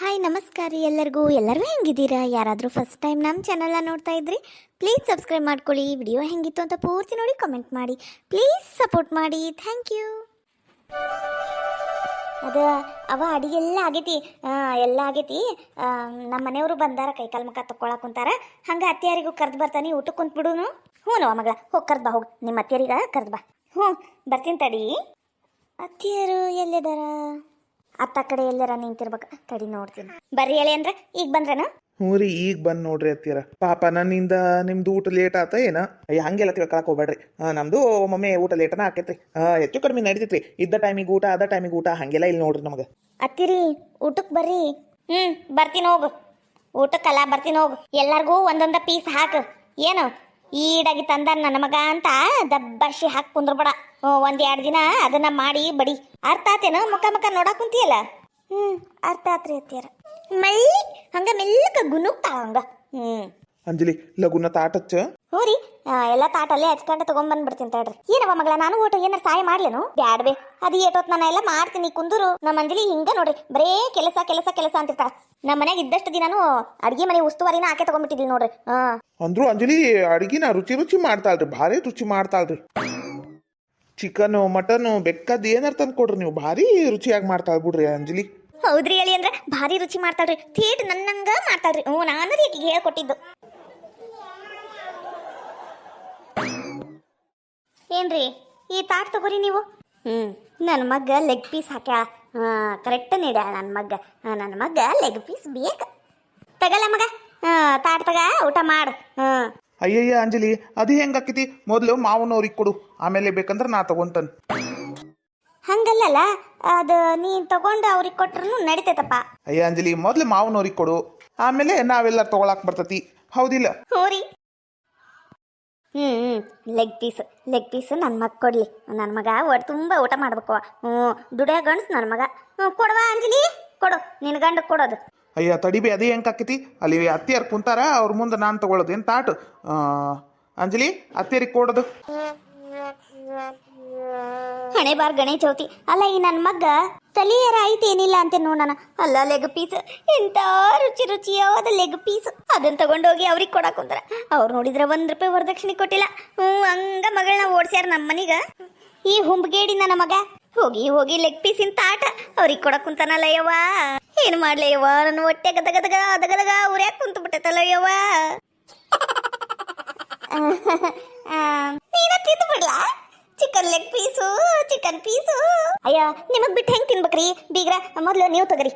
Hi ನಮಸ್ಕಾರ ಎಲ್ಲರಿಗೂ ಹೆಂಗಿದ್ದೀರಾ? ಯಾರಾದರೂ ಫಸ್ಟ್ ಟೈಮ್ ನಮ್ಮ ಚಾನಲ್ನ ನೋಡ್ತಾ ಇದ್ರಿ ಪ್ಲೀಸ್ ಸಬ್ಸ್ಕ್ರೈಬ್ ಮಾಡ್ಕೊಳ್ಳಿ. ವಿಡಿಯೋ ಹೆಂಗಿತ್ತು ಅಂತ ಪೂರ್ತಿ ನೋಡಿ ಕಮೆಂಟ್ ಮಾಡಿ, ಪ್ಲೀಸ್ ಸಪೋರ್ಟ್ ಮಾಡಿ. Thank you. ಅದು ಅವ ಅಡಿಗೆಲ್ಲ ಆಗೈತಿ, ಎಲ್ಲ ಆಗೈತಿ. ನಮ್ಮ ಮನೆಯವರು ಬಂದಾರ, ಕೈಕಾಲು ಮುಖ ತಕ್ಕೊಳಕ್ಕೆ ಕುಂತಾರ. ಹಂಗೆ ಅತ್ತೆಯಾರಿಗೂ ಕರೆದು ಬರ್ತಾನೆ, ಊಟಕ್ಕೆ ಕುಂತ್ಬಿಡುನು. ಹ್ಞೂ ನವ ಮಗಳ, ಹೋಗಿ ಕರ್ದು ಬಾ, ಹೋಗಿ ನಿಮ್ಮ ಅತ್ತೆಯರಿಗೆ ಕರೆದು ಬಾ. ಹ್ಞೂ ಬರ್ತೀನಿ ತಡಿ. ಅತ್ತೆಯರು ಎಲ್ಲಿದಾರ? ಅತ್ತ ಕಡೆ ಎಲ್ಲಾರ ನಿಂತಿರ್ಬೇಕು, ತಡಿ ನೋಡ್ತೀನಿ. ಬರ್ರಿ ಹೇಳಿ ಅಂದ್ರೆ ಈಗ ಬಂದ್ರನ? ಹ್ಞೂ ರೀ, ಈಗ ಬಂದು ನೋಡ್ರಿ ಅತ್ತೀರ. ಪಾಪ ನನ್ನಿಂದ ನಿಮ್ದು ಊಟ ಲೇಟ್ ಆತ ಏನ? ಅಯ್ಯ ಹಂಗೆಲ್ಲ ತಿಳ್ಕೊಳಕ್ ಹೋಗ್ಬೇಡ್ರಿ. ನಮ್ದು ಒಮ್ಮೊಮ್ಮೆ ಊಟ ಲೇಟನ ಆಕೈತ್ರಿ. ಹೆಚ್ಚು ಕಡಿಮೆ ನಡೀತೈತ್ರಿ. ಇದ್ದ ಟೈಮಿಗೆ ಊಟ, ಅದ ಟೈಮಿಗೆ ಊಟ, ಹಂಗೆಲ್ಲ ಇಲ್ಲಿ ನೋಡ್ರಿ ನಮಗೆ. ಅತ್ತಿರಿ ಊಟಕ್ಕೆ ಬರ್ರಿ. ಬರ್ತೀನಿ ಹೋಗು. ಊಟಕ್ಕಲ್ಲ ಬರ್ತೀನಿ ಹೋಗು. ಎಲ್ಲಾರ್ಗೂ ಒಂದೊಂದ ಪೀಸ್ ಹಾಕು. ಏನು ಈಡಾಗಿ ತಂದ ನನ್ನ ಮಗ ಅಂತ ದಬ್ಬಾಶಿ ಹಾಕಿ ಕುಂದ್ರಬೇಡ. 1-2 ದಿನ ಅದನ್ನ ಮಾಡಿ ಬಡಿ. ಅರ್ಥ ಆತೇನು? ಮುಖ ನೋಡಕ್ ಕುಂತಿಯಲ್ಲ. ಅರ್ಥ ಆತ್ರಿ ಅತ್ತಿಯರ. ಮಳ್ಳಿ ಹಂಗ ಮೆಲ್ಲಕ ಗುನುಗ್ತಾಳ ಹಂಗ. ಅಂಜಲಿ ಲಗುನ ತಾಟಚ್ಚ. ಹ್ಞೂ ರೀ, ಎಲ್ಲ ತಾಟಲ್ಲೇ ಹಚ್ಕೊಂಡು ತಗೊಂಡ್ಬಂದ್ಬಿಡ್ತೀನಿ ತಡ್ರಿ. ಏನವ ಮಗಳ, ನಾನು ಊಟ ಏನಾರು ಸಹಾಯ ಮಾಡ್ಲೇನು? ಬ್ಯಾಡ್ಬೇ, ಅದು ಏಟೋತ್ ನಾನು ಎಲ್ಲ ಮಾಡ್ತೀನಿ, ಕುಂದೂರು. ನಮ್ಮ ಅಂಜಲಿ ಹಿಂಗ ನೋಡ್ರಿ, ಬರೇ ಕೆಲಸ ಕೆಲಸ ಕೆಲಸ ಅಂತಿರ್ತಾಳ. ನಮ್ಮ ಮನ್ಯಾಗ ಇದ್ದಷ್ಟು ದಿನಾನು ಅಡಿಗೆ ಮನೆ ಉಸ್ತುವಾರಿನ ಆಕೆ ತಗೊಂಡ್ಬಿಟ್ಟಿದ್ವಿ ನೋಡ್ರಿ. ಅಂದ್ರು ಅಂಜಲಿ ಅಡಿಗೆನ ರುಚಿ ಮಾಡ್ತಾಳ್ರಿ, ಭಾರಿ ರುಚಿ ಮಾಡ್ತಾಳ್ರಿ. ಚಿಕನ್ ಮಟನ್ ಬೆಕ್ಕದ್ ಏನಾರ ತಂದು ಕೊಡ್ರಿ ನೀವು, ಭಾರಿ ರುಚಿಯಾಗಿ ಮಾಡ್ತಾಳ ಬಿಡ್ರಿ ಅಂಜಲಿ. ಹೌದ್ರಿ ಹೇಳಿ ಅಂದ್ರೆ ಭಾರಿ ರುಚಿ ಮಾಡ್ತಾಳ್ರಿ, ಥೇಟ್ ನನ್ನಂಗ ಮಾಡ್ತಾಳ್ರಿ. ನಾನು ಆಕಿಗೆ ಹೇಳ್ಕೊಟ್ಟಿದ್ದು. ಏನ್ರಿ ಈ ತಾಟ್ ತಗೋರಿ ನೀವು. ನನ್ನ ಮಗ್ಗ ಲೆಗ್ ಪೀಸ್ ಹಾಕ್ಯಾ. ಕರೆಕ್ಟ್ ನೀಡ್ಯಾ ನನ್ನ ಮಗ್ಗ ಲೆಗ್ ಪೀಸ್ ಬೇಕು. ತಗಲ್ಲ ಮಗ, ತಾಟ್ ತಗ, ಊಟ ಮಾಡು. ಅಯ್ಯಯ್ಯ ಅಂಜಲಿ, ಅದು ಹೆಂಗ್ ಆಕೈತಿ? ಮೊದಲು ಮಾವನವ್ರಿಗೆ ಕೊಡು, ಆಮೇಲೆ ಬೇಕಂದ್ರೆ ನಾ ತಗೊಂತಾನೆ. ಹಂಗಲ್ಲಲ್ಲ, ಅದು ನೀನ್ ತಗೊಂಡು ಅವ್ರಿಗೆ ಕೊಟ್ರು ನಡಿತೈತಪ್ಪ. ಅಯ್ಯ ಅಂಜಲಿ, ಮೊದ್ಲು ಮಾವನವ್ರಿಗೆ ಕೊಡು, ಆಮೇಲೆ ನಾವೆಲ್ಲ ತಗೊಳಕ್ ಬರ್ತತಿ, ಹೌದಿಲ್ಲ? ಹ್ಞೂ ರೀ. ಲೆಗ್ ಪೀಸ್ ನನ್ನ ಮಗ ಕೊಡ್ಲಿ. ನನ್ನ ಮಗ ಒಟ್ಟು ತುಂಬ ಊಟ ಮಾಡ್ಬೇಕು. ದುಡಿಯೋ ಗಂಡ್ಸ್ ನನ್ನ ಮಗ. ಕೊಡವಾ ಅಂಜಲಿ, ಕೊಡು, ನಿನ್ನ ಗಂಡ ಕೊಡೋದು. ಅಯ್ಯ ತಡಿಬಿ, ಅದೇ ಹೆಂಗ್ ಆಕೈತಿ? ಅಲ್ಲಿ ಅತ್ತಿಯರ್ ಕುಂತಾರ, ಅವ್ರ ಮುಂದೆ ನಾನು ತಗೊಳ್ಳೋದು ಏನು ತಾಟು? ಅಂಜಲಿ ಅತ್ತಿಯರಿಗೆ ಕೊಡೋದು. ಹಣೆ ಬಾರ್ ಗಣೇಶ ಚೌತಿ. ಅಲ್ಲ ಈ ನನ್ನ ಮಗ್ಗ ತಲಿಯರ ಐತಿ ಏನಿಲ್ಲ ಅಂತ ನೋಡೋಣ. ಅಲ್ಲ ಲೆಗ್ ಪೀಸ್, ಎಂತ ರುಚಿಯಾದ ಲೆಗ್ ಪೀಸ್. ಅದನ್ನ ತಗೊಂಡೋಗಿ ಅವ್ರಿಗೆ ಕೊಡಕ್ ಕುಂತಾರ. ಅವ್ರು ನೋಡಿದ್ರೆ ₹1 ವರದಕ್ಷಿಣೆ ಕೊಟ್ಟಿಲ್ಲ. ಹಂಗ ಮಗಳನ್ನ ಓಡ್ಸ್ಯಾರ ನಮ್ಮ ಮನೀಗ. ಈ ಹುಂಬಗೇಡಿ ನನ್ನ ಮಗ ಹೋಗಿ ಲೆಗ್ ಪೀಸ್ ಇಂತ ಆಟ ಅವ್ರಿಗೆ ಕೊಡಕ್ ಕುಂತಾನಲ್ಲ ಯವ್ವ. ಏನ್ ಮಾಡ್ಲಿ ಯವ್ವ, ನನ್ನ ಹೊಟ್ಟೆ ಗದಗದಗ ಉರ್ಯಾಕ ಕುಂತು ಬಿಟ್ಟೈತಲ್ಲ ಯವ್ವ. ನೀನ ತಿಂದು ಬಿಡ್ಲಾ ಚಿಕನ್ ಲೆಗ್ ಚಿಕನ್ ಪೀಸು? ಅಯ್ಯ ನಿಮಗ್ ಬಿಟ್ಟು ಹೆಂಗ್ ತಿನ್ಬೇಕ್ರಿ ಬೀಗ್ರ? ಮೊದ್ಲು ನೀವು ತಗರಿ,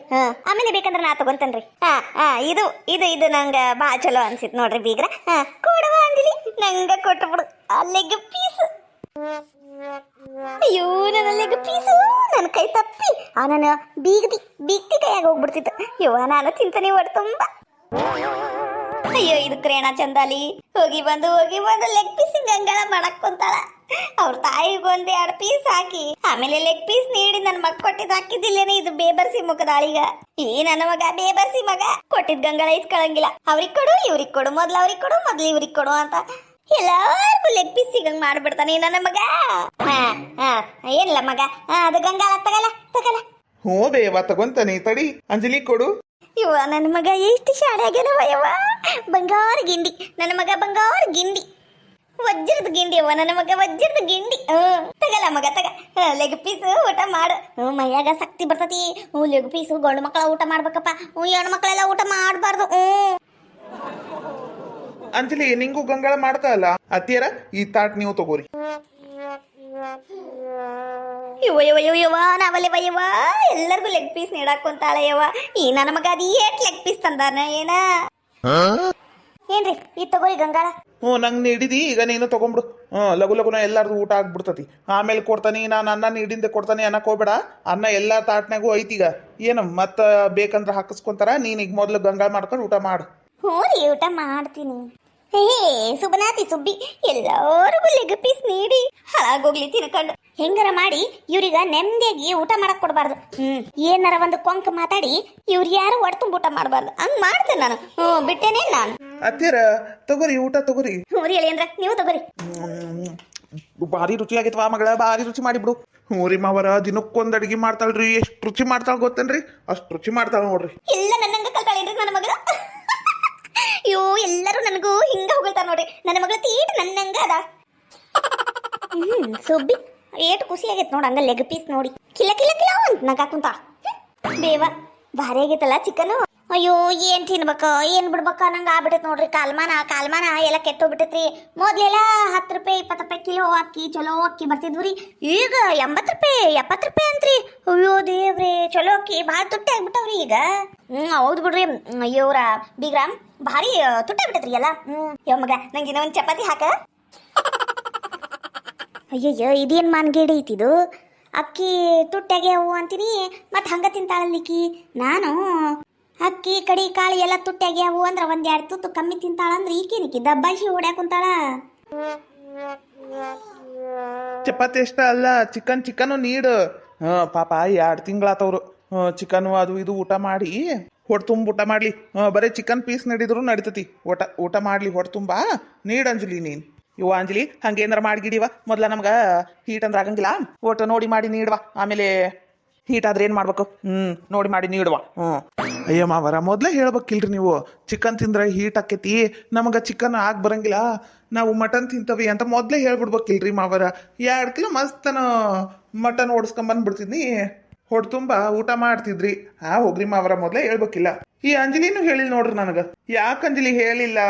ಆಮೇಲೆ ಬೇಕಂದ್ರೆ ನಾ ತಗೊಂತೇನ್ರಿ. ಇದು ಇದು ಇದು ನಂಗ ಬಾ ಚಲೋ ಅನ್ಸಿತ್ ನೋಡ್ರಿ ಬೀಗ್ರ. ಕೊಡುವ ಅಂಜಲಿ, ನಂಗ ಕೊಟ್ಟುಬಿಡು ಆ ಲೆಗ್ ಪೀಸ್. ಅಯ್ಯೋ ನನ್ನ ಲೆಗ್ ಪೀಸು ನನ್ನ ಕೈ ತಪ್ಪಿ ನನ್ನ ಬೀಗ್ತಿ ಕೈಯಾಗ ಹೋಗ್ಬಿಡ್ತಿತ್ತು. ಇವ ನಾನು ತಿಂತಾನೆ ಒಟ್ಟು ತುಂಬ. ಅಯ್ಯೋ ಇದು ಕ್ರೇಣ ಚಂದಾಲಿ ಹೋಗಿ ಬಂದು ಲೆಗ್ ಪೀಸ್ ಗಂಗಾಳ ಮಾಡಕ್ ಕುಂತಾಳ. ಅವ್ರ ತಾಯಿಗೊಂದು 2 ಪೀಸ್ ಹಾಕಿ ಆಮೇಲೆ ಲೆಗ್ ಪೀಸ್ ನೀಡಿ ನನ್ನ ಮಗ ಕೊಟ್ಟಿದ್ ಹಾಕಿದ್ದಿಲ್ಲೇನೆ. ಇದು ಬೇಬರ್ಸಿ ಮುಖದಾಳಿಗ ಈ ನನ್ನ ಮಗ ಬೇಬರ್ಸಿ ಮಗ ಕೊಟ್ಟಿದ್ ಗಂಗಾಳ ಇಸ್ಕೊಳಂಗಿಲ್ಲ. ಅವ್ರಿಗೆ ಕೊಡು ಇವ್ರಿಗೆ ಕೊಡು, ಮೊದ್ಲು ಅವ್ರಿಗೆ ಕೊಡು ಮೊದ್ಲು ಇವ್ರಿಗೆ ಕೊಡು ಅಂತ ಎಲ್ಲಾರ್ಗು ಲೆಗ್ ಪೀಸ್ ಸಿಗಂಗ್ ಮಾಡ್ಬಿಡ್ತಾನೆ ನನ್ನ ಮಗ. ಏನಿಲ್ಲ ಮಗ, ಅದು ಗಂಗಾಳ ತಗಲ್ಲ. ಹ್ಞೂ ಬೇವ ತಗೊಂತಾನೆ, ತಡಿ ಅಂಜಲಿ ಕೊಡು. ಇವ ನನ್ನ ಮಗ ಎಷ್ಟು ಶಾಣೆ ಆಗ್ಯಾನವ ಯವ್ವ. ಬಂಗಾರ ಗಿಂಡಿ ನನ್ನ ಮಗ, ಬಂಗಾರ ಗಿಂಡಿ, ವಜ್ರದ ಗಿಂಡಿ ಅವ ನನ್ನ ಮಗ, ವಜ್ರದ ಗಿಂಡಿ. ತಗಲ್ಲ ಮಗ ತಗ, ಲೆಗ್ ಪೀಸ್ ಊಟ ಮಾಡು. ಮೈಯಾಗ ಶಕ್ತಿ ಬರ್ತತಿ. ಲೆಗ್ ಪೀಸು ಗಂಡು ಮಕ್ಕಳ ಊಟ ಮಾಡ್ಬೇಕಪ್ಪ, ಹೆಣ್ಣು ಮಕ್ಕಳೆಲ್ಲ ಊಟ ಮಾಡಬಾರ್ದು. ಅಂಜಲಿ ನಿಂಗೂ ಗಂಗಾಳ ಮಾಡ್ತಾ ಅಲ್ಲ ಅತ್ತಿಯರ, ಈ ತಾಟ್ ನೀವು ತಗೋರಿ. ಯವ್ವ ನಾವಲ್ಲೇ ಯವ್ವ ಎಲ್ಲರಿಗೂ ಲೆಗ್ ಪೀಸ್ ನೀಡಾಕೊಂತಾಳ ಯವ್ವ. ಈ ನನ್ನ ಮಗ ಅದು ಏಟ್ ಲೆಗ್ ಪೀಸ್ ತಂದಾನ ಏನ? ಏನ್ರಿ ಈ ತಗೋರಿ ಗಂಗಾಳ. ನಂಗೆ ನೀಡಿದಿ, ಈಗ ನೀನು ತಗೊಂಬಿಡು. ಲಗುನ ಎಲ್ಲಾರ್ದು ಊಟ ಆಗ್ಬಿಡ್ತತಿ. ಆಮೇಲೆ ಕೊಡ್ತಾನಿ, ನಾನು ಅನ್ನ ನೀಡಿಂದೆ ಕೊಡ್ತಾನೆ ಅನ್ನಕ್ ಹೋಗ್ಬೇಡ. ಅನ್ನ ಎಲ್ಲಾ ತಾಟ್ನಾಗೂ ಐತೀಗ. ಏನು ಮತ್ತ ಬೇಕಂದ್ರೆ ಹಾಕಿಸ್ಕೊಂತಾರ. ನೀನೀಗ ಮೊದ್ಲು ಗಂಗಾಳ ಮಾಡ್ಕೊಂಡು ಊಟ ಮಾಡು. ಹ್ಞೂ ರೀ, ಊಟ ಮಾಡ್ತೀನಿ. ಸುಬನಾತಿ ಸುಬ್ಬಿ ಎಲ್ಲರಿಗೂ ಲೆಗ್ ಪೀಸ್ ನೀಡಿ ಹಾಳಾಗೋಗ್ಲಿ ತಿನ್ಕೊಂಡು. ಹೆಂಗಾರ ಮಾಡಿ ಇವ್ರಿಗ ನೆಮ್ಮದಿಯಾಗಿ ಊಟ ಮಾಡಕ್ ಕೊಡಬಾರ್ದು. ಏನಾರ ಒಂದು ಕೊಂಕ ಮಾತಾಡಿ ಇವ್ರು ಯಾರು ಹೊಟ್ಟೆ ತುಂಬ ಊಟ ಮಾಡಬಾರ್ದು. ಹಂಗ್ ಮಾಡ್ತೇನೆ ನಾನು. ಬಿಟ್ಟೇನೆ ನಾನು. ಅತ್ತಿಯರ ತಗೋರಿ, ಊಟ ತಗೋರಿ. ಹ್ಞೂ ರೀ ಹೇಳಿ ಅಂದ್ರೆ ನೀವು ತಗೋರಿ. ಭಾರಿ ರುಚಿಯಾಗಿತ್ವಾ ಮಗಳ, ಭಾರಿ ರುಚಿ ಮಾಡಿಬಿಡು. ಊರಿ ಮಾವರ ದಿನಕ್ಕೊಂದು ಅಡಿಗೆ ಮಾಡ್ತಾಳ್ರಿ, ಎಷ್ಟು ರುಚಿ ಮಾಡ್ತಾಳ ಗೊತ್ತೇನ್ರಿ? ಅಷ್ಟು ರುಚಿ ಮಾಡ್ತಾಳ ನೋಡ್ರಿ. ಎಲ್ಲ ನನ್ನಂಗ ಕಲ್ತಾಳೇನ್ರಿ ನನ್ನ ಮಗಳು? ಅಯ್ಯೋ ಎಲ್ಲರೂ ನನಗೂ ಹಿಂಗ ಹೊಗಳ್ತಾರ ನೋಡ್ರಿ. ನನ್ನ ಮಗಳ ತೀಟ್ ನನ್ನಂಗ ಅದ. ಸುಬ್ಬಿ ಏಟ್ ಖುಷಿ ಆಗೈತೆ ನೋಡ, ಹಂಗ ಲೆಗ್ ಪೀಸ್ ನೋಡಿ ಕಿಲ ಕಿಲ ಕಿಲ ಅಂತ ನಗಾ ಕುಂತ. ಬೇವ ಭಾರಿ ಆಗೈತಲ್ಲ ಚಿಕನು. ಅಯ್ಯೋ ಏನ್ ತಿನ್ಬೇಕ ಏನ್ ಬಿಡ್ಬೇಕ ನಂಗೆ ಆಗ್ಬಿಟ್ಟೈತೆ ನೋಡ್ರಿ. ಕಾಲ್ಮಾನ ಎಲ್ಲ ಕೆಟ್ಟೋಗ್ಬಿಟ್ಟೈತ್ರಿ. ಮೊದ್ಲೆಲ್ಲ 10 ರೂಪಾಯಿ 20 ರೂಪಾಯಿ ಕಿಲೋ ಅಕ್ಕಿ ಚಲೋ ಅಕ್ಕಿ ಬರ್ತಿದ್ವಿ. ಈಗ 80 ರೂಪಾಯಿ 70 ರೂಪಾಯಿ ಅಂತ್ರಿ. ಅಯ್ಯೋ ದೇವ್ರಿ, ಚಲೋ ಅಕ್ಕಿ ಭಾಳ ತುಟ್ಟಿ ಆಗ್ಬಿಟ್ಟವ್ರಿ ಈಗ. ಹೌದು ಬಿಡ್ರಿ. ಅಯ್ಯೋರ ಬಿಗ್ರಾಮ್ ಭಾರಿ ತುಟ್ಟಿ ಆಗ್ಬಿಟ್ಟೈತ್ರಿ ಎಲ್ಲ. ಯಾವ ಮಗ ನಂಗೆ ಇನ್ನೂ ಒಂದು ಚಪಾತಿ ಹಾಕ. ಅಯ್ಯಯ್ಯೋ ಇದೇನು ಮಾನ್ಗೇಡಿ ಐತಿದು. ಅಕ್ಕಿ ತುಟ್ಟಾಗ್ಯಾವು ಅಂತೀನಿ ಮತ್ತು ಹಂಗೆ ತಿಂತಾಳಲ್ಲಿಕ್ಕಿ. ನಾನು ಅಕ್ಕಿ ಕಡಿ ಕಾಳು ಎಲ್ಲ ತುಟ್ಟಾಗ್ಯಾವು ಅಂದ್ರೆ 1-2 ತುತ್ತು ಕಮ್ಮಿ ತಿಂತಾಳಂದ್ರೆ ಈಕೇನಿಕ್ಕಿ ದಬ್ಬಾಶಿ ಹೊಡ್ಯಾಕ ಕುಂತಾಳ. ಚಪಾತಿ ಅಷ್ಟ ಅಲ್ಲ, ಚಿಕನ್ನು ನೀಡು. ಪಾಪ 2 ತಿಂಗಳಾತವ್ರು ಚಿಕನ್ ಅದು ಇದು ಊಟ ಮಾಡಿ ಹೊಟ್ಟೆ ತುಂಬ ಊಟ ಮಾಡ್ಲಿ. ಬರೀ ಚಿಕನ್ ಪೀಸ್ ನಡಿದ್ರು ನಡಿತತಿ. ಊಟ ಮಾಡ್ಲಿ ಹೊಟ್ಟೆ ತುಂಬ. ನೀಡು ಅಂಜಲಿ ನೀನು. ಇವ ಅಂಜಲಿ ಹಂಗೇನಾರ ಮಾಡಿಗಿಡಿವ. ಮೊದ್ಲ ನಮ್ಗೆ ಹೀಟ್ ಅಂದ್ರೆ ಆಗಂಗಿಲ್ಲ. ಒಟ್ಟು ನೋಡಿ ಮಾಡಿ ನೀಡುವ. ಆಮೇಲೆ ಹೀಟ್ ಆದ್ರೆ ಏನು ಮಾಡ್ಬೇಕು? ನೋಡಿ ಮಾಡಿ ನೀಡುವ. ಅಯ್ಯ ಮಾವರ ಮೊದಲೇ ಹೇಳ್ಬೇಕಿಲ್ರಿ ನೀವು. ಚಿಕನ್ ತಿಂದ್ರೆ ಹೀಟ್ ಆಕೈತಿ, ನಮಗೆ ಚಿಕನ್ ಆಗಿ ಬರಂಗಿಲ್ಲ, ನಾವು ಮಟನ್ ತಿಂತವಿ ಅಂತ ಮೊದಲೇ ಹೇಳ್ಬಿಡ್ಬೇಕಿಲ್ರಿ ಮಾವರ. 2 ಕಿಲೋ ಮಸ್ತನ ಮಟನ್ ಓಡಿಸ್ಕೊಂಬಂದ್ಬಿಡ್ತಿದ್ನಿ, ಹೊಟ್ಟೆ ತುಂಬ ಊಟ ಮಾಡ್ತಿದ್ರಿ. ಹೋಗ್ರಿ ಮಾವರ, ಮೊದಲೇ ಹೇಳ್ಬೇಕಿಲ್ಲ. ಈ ಅಂಜಲಿನೂ ಹೇಳಿಲ್ಲ ನೋಡ್ರಿ ನನಗೆ. ಯಾಕೆ ಅಂಜಲಿ ಹೇಳಿಲ್ಲ?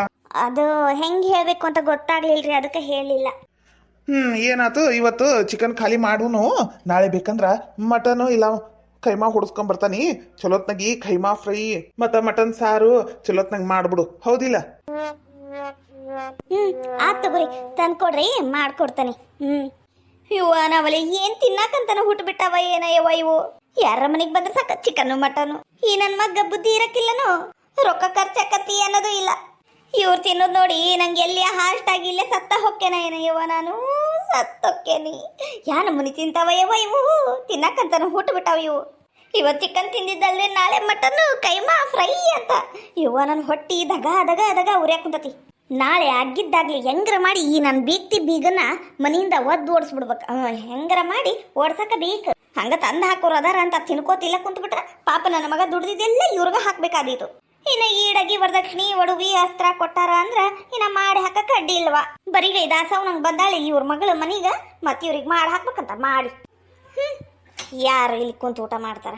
ಅದು ಹೆಂಗೆ ಹೇಳಬೇಕು ಅಂತ ಗೊತ್ತಾಗ್ಲಿಲ್ರಿ, ಅದಕ್ಕೆ ಹೇಳಿಲ್ಲ. ಏನಾಯ್ತು ಇವತ್ತು ಚಿಕನ್ ಖಾಲಿ ಮಾಡೂನು. ನಾಳೆ ಬೇಕಂದ್ರ ಮಟನು ಇಲ್ಲ ಕೈಮಾ ಹೊಡ್ಸ್ಕೊಂಬರ್ತಾನಿ. ಚಲೋತ್ನಾಗಿ ಕೈಮಾ ಫ್ರೈ ಮತ್ತು ಮಟನ್ ಸಾರು ಚಲೋತ್ನಾಗ ಮಾಡ್ಬಿಡು. ಹೌದಿಲ್ಲ? ಆತ್ ತಗೋರಿ, ತಂದ್ಕೊಡ್ರಿ ಮಾಡ್ಕೊಡ್ತಾನೆ. ಇವ ನಾವಲ್ಲಿ ಏನ್ ತಿನ್ನಾಕಂತನ ಹುಟ್ಟು ಬಿಟ್ಟಾವ ಏನಯ್ಯವ ಇವು. ಯಾರ ಮನೆಗೆ ಬಂದ್ರೆ ಸಾಕ ಚಿಕನ್ನು ಮಟನು. ಈ ನನ್ನ ಮಗ ಬುದ್ಧಿ ಇರಕ್ಕಿಲ್ಲನು, ರೊಕ್ಕ ಖರ್ಚಾಕತ್ತಿ ಅನ್ನೋದು ಇಲ್ಲ. ಇವ್ರು ತಿನ್ನೋದು ನೋಡಿ ನಂಗೆ ಎಲ್ಲಿ ಹಾಸ್ಟ್ ಆಗಿ ಇಲ್ಲೇ ಸತ್ತ ಹೊಕ್ಕೇನ ಏನಯ್ಯವ, ನಾನು ಸತ್ತೊಕ್ಕೇನಿ. ಯಾ ನಮ್ಮನಿ ತಿಂತಾವಯ್ಯವ ಇವು. ತಿನ್ನಕಂತನ ಹುಟ್ಟು ಬಿಟ್ಟಾವ ಇವು. ಇವತ್ತು ಚಿಕನ್ ತಿಂದಿದ್ದಲ್ರಿ, ನಾಳೆ ಮಟನ್ನು ಕೈಮಾ ಫ್ರೈ ಅಂತ. ಇವ ನನ್ನ ಹೊಟ್ಟಿ ದಗ ದಗ ದಗ ಉರಿಯಾಕ ಕುಂತತಿ. ನಾಳೆ ಆಗಿದ್ದಾಗ್ಲಿ ಹೆಂಗರ ಮಾಡಿ ಈ ನನ್ನ ಬೀಗನ ಮನೆಯಿಂದ ಓಡಿಸ್ಬಿಡ್ಬೇಕು. ಹೆಂಗರ ಮಾಡಿ ಓಡ್ಸಕ ಬೇಕು. ಹಂಗ ತಂದು ಹಾಕೋರು ಅದಾರ ಅಂತ ತಿನ್ಕೋತಿಲ್ಲ ಕುಂತ್ಬಿಟ್ರ ಪಾಪ ನನ್ನ ಮಗ ದುಡ್ದಿದ್ದೆಲ್ಲ ಇವ್ರಿಗ ಹಾಕ್ಬೇಕಾದೀತು. ಇನ್ನು ಈಡಗಿ ವರದಕ್ಷಿಣಿ ಒಡವಿ ಅಸ್ತ್ರ ಕೊಟ್ಟಾರ ಅಂದ್ರ ಇನ್ನ ಮಾಡಿ ಹಾಕಕ್ಕ ಅಡ್ಡಿ ಇಲ್ವಾ. ಬರೀಗ ದಾಸವ್ ನಂಗೆ ಬಂದಾಳಿ ಇವ್ರ ಮಗಳು ಮನೀಗ, ಮತ್ತೆ ಇವ್ರಿಗೆ ಮಾಡಿ ಹಾಕ್ಬೇಕಂತ ಮಾಡಿ. ಯಾರು ಇಲ್ಲಿ ಕುಂತು ಊಟ ಮಾಡ್ತಾರ?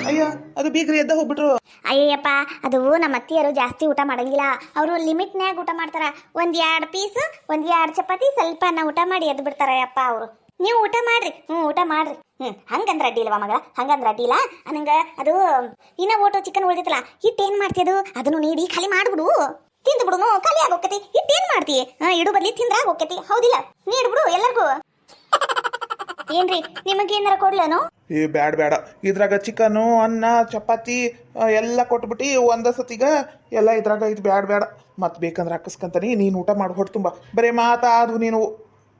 ಅಯ್ಯ ಅದು ಬೀಗ್ರಿ ಎದ್ದ ಹೋಗ್ಬಿಟ್ರು. ಅಯ್ಯಪ್ಪ ಅದು ನಮ್ಮ ಅತ್ತಿಯರು ಜಾಸ್ತಿ ಊಟ ಮಾಡಂಗಿಲ್ಲ. ಅವರು ಲಿಮಿಟ್ನ್ಯಾಗ ಊಟ ಮಾಡ್ತಾರ. 1-2 ಪೀಸ್ 1-2 ಚಪಾತಿ ಸ್ವಲ್ಪ ಅನ್ನ ಊಟ ಮಾಡಿ ಎದ್ದು ಬಿಡ್ತಾರ ಯಪ್ಪ ಅವರು. ನೀವು ಊಟ ಮಾಡ್ರಿ. ಊಟ ಮಾಡ್ರಿ. ಹಂಗಂದ್ರೆ ಅಡ್ಡಿ ಇಲ್ವಾ ಮಗಳ? ಹಂಗಂದ್ರೆ ಅಡ್ಡಿ ಇಲ್ಲ ನಂಗೆ. ಅದು ಇನ್ನ ಓಟೋ ಚಿಕನ್ ಉಳಿದಿತ್ತಲ್ಲ, ಹಿಟ್ಟೇನು ಮಾಡ್ತೀಯದು? ಅದನ್ನು ನೀಡಿ ಖಾಲಿ ಮಾಡ್ಬಿಡು, ತಿಂದ್ಬಿಡು, ಖಾಲಿ ಆಗೋಕತಿ. ಹಿಟ್ಟೇನು ಮಾಡ್ತೀಯ? ಇಡು ಬದ್ಲಿ ತಿಂದ್ರ ಆಗೋಕತಿ. ಹೌದಿಲ್ಲ? ನೀಡ್ಬಿಡು ಎಲ್ಲರಿಗೂ. ಏನ್ರಿ ನಿಮಗೇನಾರ ಕೊಡ್ಲೇನು? ಬೇಡ. ಇದ್ರಾಗ ಚಿಕನು ಅನ್ನ ಚಪಾತಿ ಎಲ್ಲ ಕೊಟ್ಬಿಟ್ಟು ಒಂದ ಸತಿಗ ಎಲ್ಲ ಇದ್ರಾಗ ಇದು ಬೇಡ. ಮತ್ತೆ ಬೇಕಂದ್ರೆ ಹಾಕಿಸ್ಕಂತಾನಿ. ನೀನು ಊಟ ಮಾಡಿ ಹೊಟ್ಟು ತುಂಬ. ಬರೀ ಮಾತಾದ್ವು ನೀನು.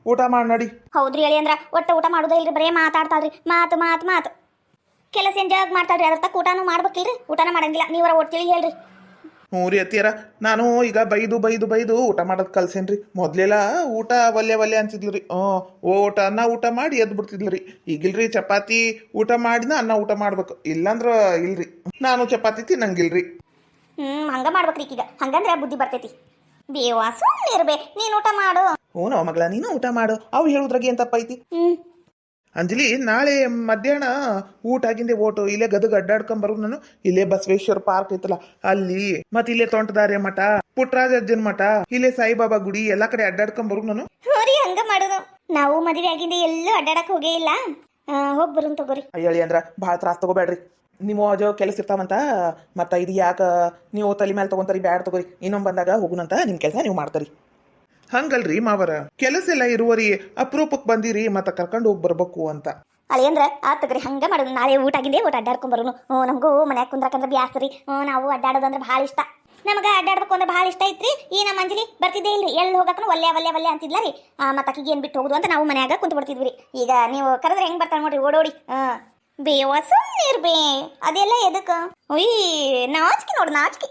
ಊಟ ಮಾಡಿ ನಡಿ. ಹೌದ್ರಿ ಹೇಳಿ ಅಂದ್ರ ಒಟ್ಟ ಊಟ ಮಾಡೋದೇ ಇಲ್ರಿ, ಬರೇ ಮಾತಾಡ್ತಾಳ್ರಿ. ಮಾತು ಕೆಲಸ ಏನ್ ಜಾಗ ಮಾಡ್ತಾಳ್ರಿ. ಅದ್ರ ತಕ್ಕ ಊಟನೂ ಮಾಡ್ಬೇಕಿಲ್ರಿ. ಊಟನ ಮಾಡಂಗಿಲ್ಲ. ನೀವರ ಒಟ್ಟು ಹೇಳ್ರಿ. ರೀ ಅತ್ತಿಯರ, ನಾನು ಈಗ ಬೈದು ಊಟ ಮಾಡೋದು ಕಲ್ಸೇನ್ರಿ. ಮೊದ್ಲೆಲ್ಲ ಊಟ ಒಲ್ಲೆ ಅಂತಿದ್ಲ್ರಿ. ಅನ್ನ ಊಟ ಮಾಡಿ ಎದ್ದು ಬಿಡ್ತಿದ್ಲ್ರಿ. ಈಗಿಲ್ರಿ, ಚಪಾತಿ ಊಟ ಮಾಡಿನ ಅನ್ನ ಊಟ ಮಾಡ್ಬೇಕು, ಇಲ್ಲಾಂದ್ರ ಇಲ್ರಿ. ನಾನು ಚಪಾತಿ ತಿನ್ನಂಗಿಲ್ರಿ. ಹಂಗ ಮಾಡ್ಬೇಕ್ರಿ ಈಗ. ಹಂಗಂದ್ರೆ ಬುದ್ಧಿ ಬರ್ತೈತಿ. ಬೇವಾ ಸುಮ್ಮನೆ ಇರ್ಬೇ, ನೀನ್ ಊಟ ಮಾಡು. ನೋ ಮಗಳ, ನೀನು ಊಟ ಮಾಡು. ಅವ್ರು ಹೇಳುದ್ರಾಗ ಏನ್ ತಪ್ಪೈತಿ? ಅಂಜಲಿ, ನಾಳೆ ಮಧ್ಯಾಹ್ನ ಊಟ ಆಗಿಂದೆ ಓಟು ಇಲ್ಲೇ ಗದಗ ಅಡ್ಡಾಡ್ಕೊಂಡ್ ನಾನು. ಇಲ್ಲೇ ಬಸವೇಶ್ವರ ಪಾರ್ಕ್ ಐತಲ್ಲ ಅಲ್ಲಿ, ಮತ್ತೆ ಇಲ್ಲೇ ತೋಂಟದಾರ್ಯ ಮಠ, ಪುಟ್ಟರಾಜಜ್ಜನ ಮಠ, ಇಲ್ಲೇ ಸಾಯಿಬಾಬಾ ಗುಡಿ ಎಲ್ಲಾ ಕಡೆ ಅಡ್ಡಾಡ್ಕೊಂಡ್ ನಾನು. ಹೋರಿ ಹಂಗ ಮಾಡುದು. ನಾವು ಮದುವೆ ಆಗಿಂದೆ ಎಲ್ಲೂ ಅಡ್ಡಾಡಕ್ ಹೋಗೇ ಇಲ್ಲ. ಹೋಗ್ ಬರೋನ್ ತಗೋರಿ. ಅಯ್ಯಳಿ ಅಂದ್ರ ಭಾಳ ತ್ರಾಸ ತಗೋಬೇಡ್ರಿ. ನೀವು ಅಜೋ ಕೆಲಸ ಇರ್ತಾವಂತ, ಮತ್ತ ಇದು ಯಾಕ ನೀವು ತಲೆ ಮೇಲೆ ತಗೊಂತಾರಿ? ಬ್ಯಾಡ ತಗೋರಿ, ಇನ್ನೊಮ್ಮೆ ಬಂದಾಗ ಹೋಗುನಂತ. ನಿಮ್ ಕೆಲಸ ನೀವು ಮಾಡ್ತಾರಿ. ಹಂಗಲ್ರಿ ಮಾವರ, ಕೆಲಸ ಎಲ್ಲ ಇರುವರಿ, ಅಪರೂಪಕ್ಕೆ ಬಂದಿರಿ, ಮತ್ತೆ ಕರ್ಕೊಂಡು ಹೋಗಿ ಬರ್ಬೇಕು ಅಂತ. ಅಳಿಯಂದ್ರ ಆತಗ್ರಿ ಹಂಗ ಮಾಡೋದು. ನಾಳೆ ಊಟ ಆಗಿಂದೆ ಊಟ ಅಡ್ಡಾಡ್ಕೊಂಡ್ ಬರೋನು. ನಮಗೂ ಮನ್ಯಾಗ ಕುಂದ್ರಕಂದ್ರೆ ಬ್ಯಾಸ್ರಿ. ನಾವು ಅಡ್ಡಾಡೋದಂದ್ರೆ ಭಾಳ ಇಷ್ಟ. ನಮಗೆ ಅಡ್ಡಾಡ್ಬೇಕು ಅಂದ್ರೆ ಭಾಳ ಇಷ್ಟ ಐತ್ರಿ. ಈ ನಮ್ಮ ಅಂಜಲಿ ಬರ್ತಿದ್ದೇ ಇಲ್ರಿ. ಎಲ್ಲಿ ಹೋಗಕ್ಕೂ ಒಲ್ಲೆ ಅಂತಿದ್ಲ ರೀ. ಮತ್ತೆ ಆಕಿಗೆ ಏನು ಬಿಟ್ಟು ಹೋಗುದು ಅಂತ ನಾವು ಮನ್ಯಾಗ ಕುಂತು ಬಿಡ್ತಿದ್ವಿ. ಈಗ ನೀವು ಕರೆದ್ರೆ ಹೆಂಗೆ ಬರ್ತಾಳೆ ನೋಡ್ರಿ, ಓಡೋಡಿ. ಬೇವ ಸುಮ್ಮನೆ ಇರ್ಬೇ, ಅದೆಲ್ಲ ಎದಕ್ಕೆ? ನಾಚಿಕೆ ನೋಡು, ನಾಚಿಕೆ.